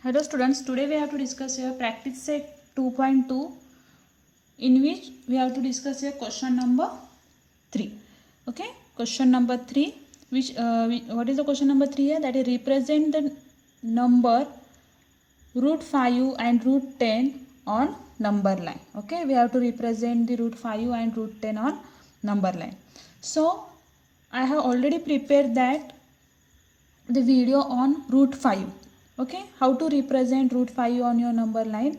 Hello students, today we have to discuss here practice set 2.2 in which we have to discuss here question number 3. Okay, question number 3 which what is the question number 3 here? That is represent the number root 5 and root 10 on number line. Okay, we have to represent the root 5 and root 10 on number line. So I have already prepared that the video on root 5. Okay, how to represent root 5 on your number line.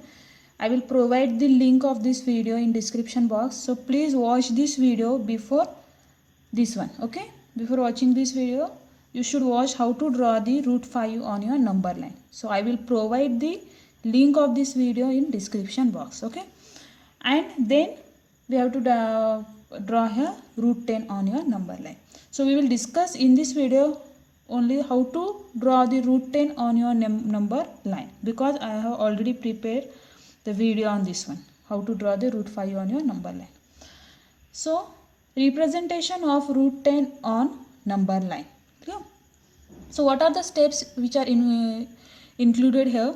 I will provide the link of this video in description box, so please watch this video before this one. Okay, before watching this video you should watch how to draw the root 5 on your number line. So I will provide the link of this video in description box. Okay, and then we have to draw here root 10 on your number line. So we will discuss in this video only how to draw the root 10 on your number line, because I have already prepared the video on this one, how to draw the root 5 on your number line. So representation of root 10 on number line. Clear? So what are the steps which are included here?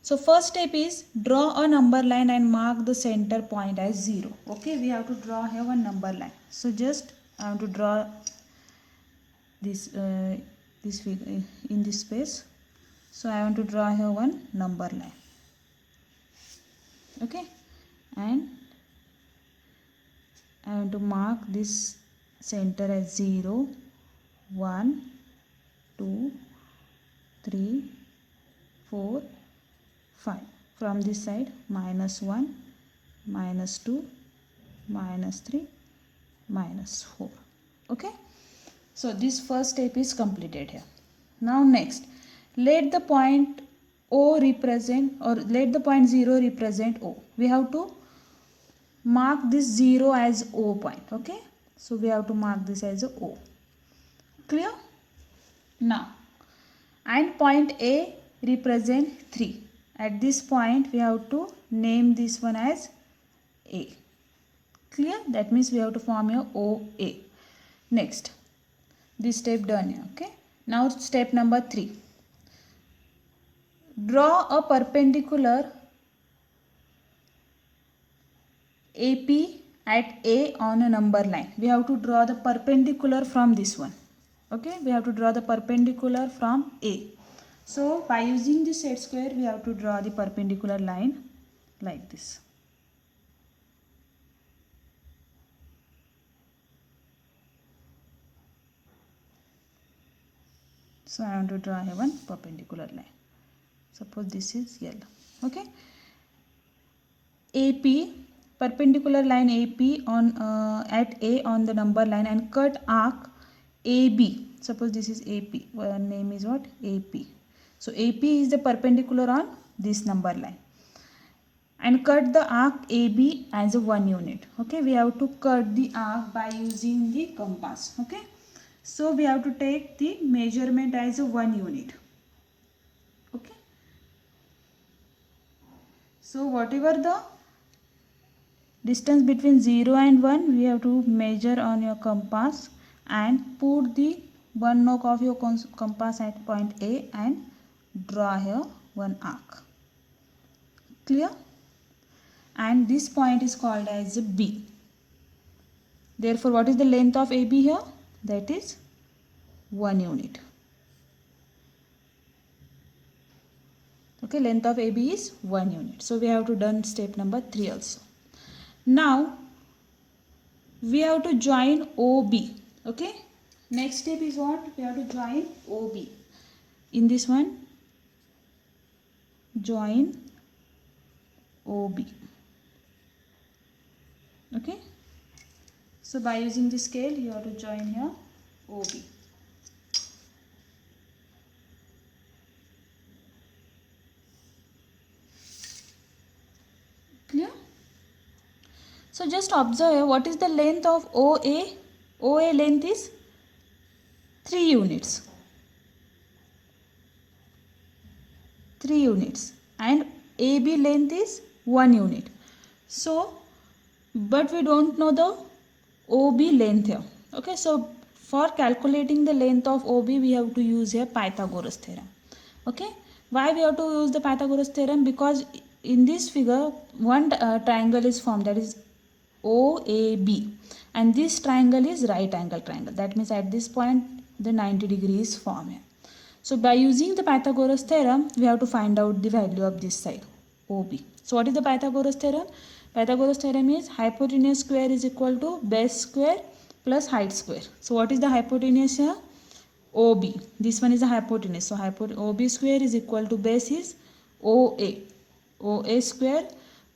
So first step is draw a number line and mark the center point as 0. Okay, we have to draw here one number line. So just I have to draw this this figure in this space. So I want to draw here one number line. Okay, and I want to mark this center as 0, 1, 2, 3, 4, 5. From this side -1, -2, -3, -4. Okay, so this first step is completed here. Now next, let the point O represent, or let the point 0 represent O. We have to mark this 0 as O point. Okay, so we have to mark this as a O. Clear? Now, and point A represent 3. At this point we have to name this one as A. Clear? That means we have to form your OA. Next, this step done here. Okay, now step number 3. Draw a perpendicular AP at A on a number line. We have to draw the perpendicular from this one. Okay, we have to draw the perpendicular from A. So by using this set square we have to draw the perpendicular line like this. So I want to draw here one perpendicular line. Suppose this is yellow. Okay, AP, perpendicular line AP on at A on the number line, and cut arc AB. Suppose this is AP. Name is what? AP. So AP is the perpendicular on this number line, and cut the arc AB as a 1 unit. Okay, we have to cut the arc by using the compass. Okay, so we have to take the measurement as a 1 unit. Okay, so whatever the distance between 0 and 1, we have to measure on your compass and put the 1 knock of your compass at point A and draw here one arc. Clear? And this point is called as B. Therefore, what is the length of AB here? That is 1 unit. Okay, length of AB is 1 unit. So we have to done step number 3 also. Now we have to join OB. Okay, next step is what? We have to join OB. In this one, join OB. Okay, so by using the scale you have to join here OB. Clear? So just observe what is the length of OA. OA length is 3 units. 3 units. And AB length is 1 unit. So, but we don't know the OB length here. Okay, so for calculating the length of OB we have to use here Pythagoras theorem. Okay, Why we have to use the Pythagoras theorem? Because in this figure one triangle is formed, that is OAB, and this triangle is right angle triangle. That means at this point the 90 degree is formed here. So by using the Pythagoras theorem, we have to find out the value of this side OB. So what is the Pythagoras theorem? Pythagoras theorem is hypotenuse square is equal to base square plus height square. So what is the hypotenuse here? OB. This one is a hypotenuse. So OB square is equal to base is OA. OA square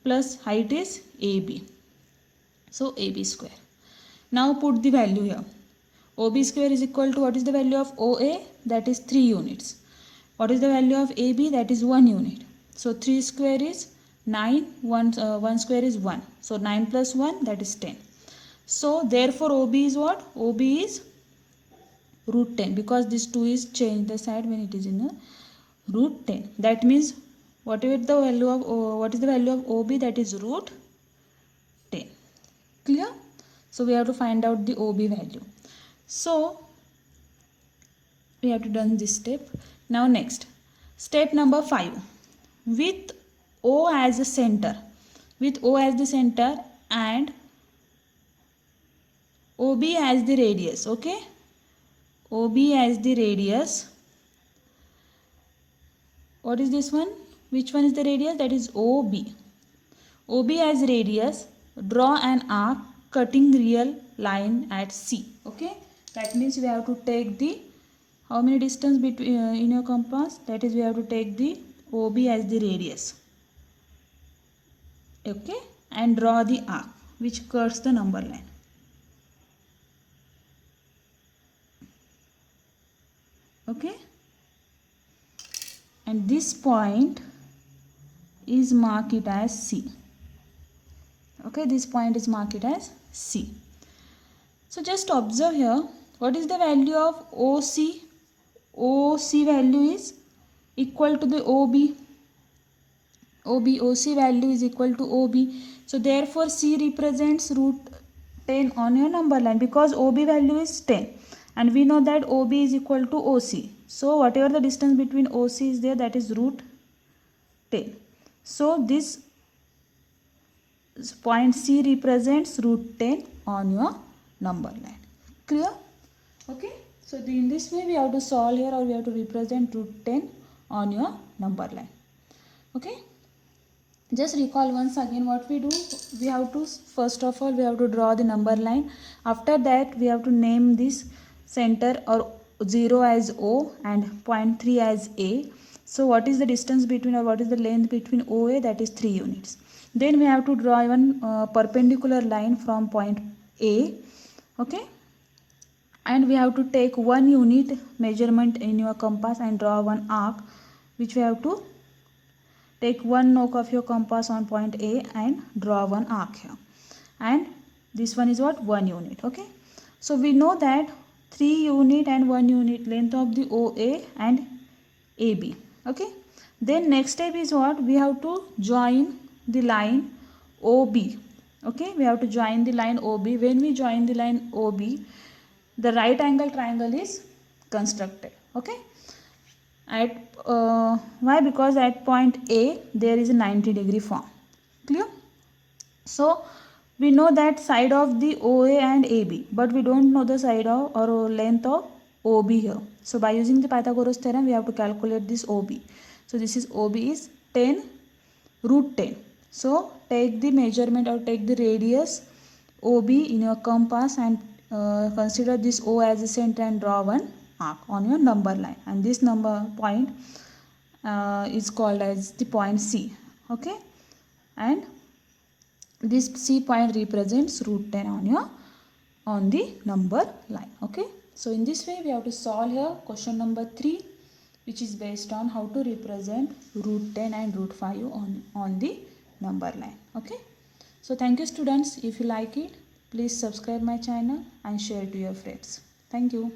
plus height is AB. So AB square. Now put the value here. OB square is equal to, what is the value of OA? That is 3 units. What is the value of AB? That is 1 unit. So 3 square is 9, 1 square is 1. So 9 plus 1, that is 10. So therefore OB is what? OB is root 10, because this 2 is changed the side when it is in a root 10. That means whatever the value of what is the value of OB? That is root 10. Clear? So we have to find out the OB value. So we have to done this step. Now next, step number 5. With O as a center, and OB as the radius, okay? OB as the radius. What is this one? Which one is the radius? That is OB. OB as radius, draw an arc cutting real line at C, okay? That means we have to take the, how many distance between in your compass? That is, we have to take the OB as the radius, okay, and draw the arc which cuts the number line. Okay, and this point is mark it as C. Okay, this point is mark it as C. So just observe here, what is the value of OC? OC value is equal to the OB. OC value is equal to OB. So therefore C represents root 10 on your number line, because OB value is 10. And we know that OB is equal to OC. So whatever the distance between OC is there, that is root 10. So this point C represents root 10 on your number line. Clear? Okay. So in this way we have to solve here, or we have to represent root 10 on your number line. Okay. Just recall once again what we do. We have to, first of all, we have to draw the number line. After that we have to name this center or 0 as O and point 3 as A. So what is the distance between, or what is the length between OA? That is 3 units. Then we have to draw one perpendicular line from point A, okay, and we have to take 1 unit measurement in your compass and draw one arc, which we have to take 1 nook of your compass on point A and draw one arc here, and this one is what? 1 unit. Okay, so we know that 3 unit and 1 unit length of the OA and AB. Okay, then next step is what? We have to join the line OB. Okay, we have to join the line OB. When we join the line OB, the right angle triangle is constructed. Okay, at why? Because at point A there is a 90 degree form. Clear? So we know that side of the OA and AB, but we don't know the side of or length of OB here. So by using the Pythagoras theorem, we have to calculate this OB. So this is OB is 10 root 10. So take the measurement or take the radius OB in your compass and consider this O as a center and draw one arc on your number line, and this number point is called as the point C. Okay, and this C point represents root 10 on the number line. Okay, so in this way we have to solve here question number 3, which is based on how to represent root 10 and root 5 on the number line. Okay, so thank you students. If you like it, please subscribe my channel and share to your friends. Thank you.